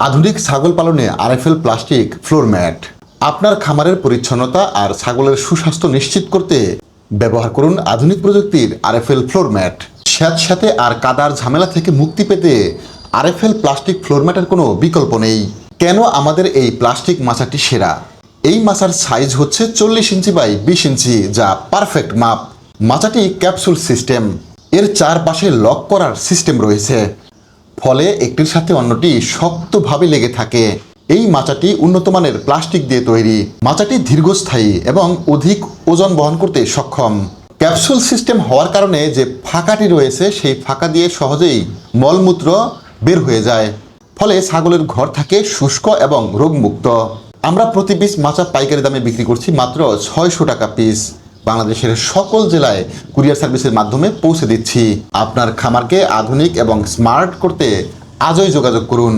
আধুনিক ছাগল পালনে আরএফএল প্লাস্টিক ফ্লোর ম্যাট। আপনার খামারের পরিচ্ছন্নতা আর ছাগলের সুস্বাস্থ্য নিশ্চিত করতে ব্যবহার করুন আধুনিক প্রযুক্তির আরএফএল ফ্লোর ম্যাট। স্যাঁতস্যাঁতে আর কাদার ঝামেলা থেকে মুক্তি পেতে আরএফএল প্লাস্টিক ফ্লোর ম্যাটের কোনো বিকল্প নেই। কেন আমাদের এই প্লাস্টিক মাচাটি সেরা? এই মাচার সাইজ হচ্ছে 40 ইঞ্চি বাই 20 ইঞ্চি, যা পারফেক্ট মাপ। মাচাটি ক্যাপসুল সিস্টেম, এর চারপাশে লক করার সিস্টেম রয়েছে, ফলে একটির সাথে অন্যটি শক্তভাবে লেগে থাকে। এই মাচাটি উন্নত মানের প্লাস্টিক দিয়ে তৈরি। মাচাটি দীর্ঘস্থায়ী এবং অধিক ওজন বহন করতে সক্ষম। ক্যাপসুল সিস্টেম হওয়ার কারণে যে ফাঁকাটি রয়েছে সেই ফাঁকা দিয়ে সহজেই মলমূত্র বের হয়ে যায়, ফলে ছাগলের ঘর থাকে শুষ্ক এবং রোগমুক্ত। আমরা প্রতি পিস মাচা পাইকারি দামে বিক্রি করছি মাত্র 600 টাকা পিস। বাংলাদেশের সকল জেলায় কুরিয়ার সার্ভিসের মাধ্যমে পৌঁছে দিচ্ছি। আপনার খামারকে আধুনিক এবং স্মার্ট করতে আজই যোগাযোগ করুন।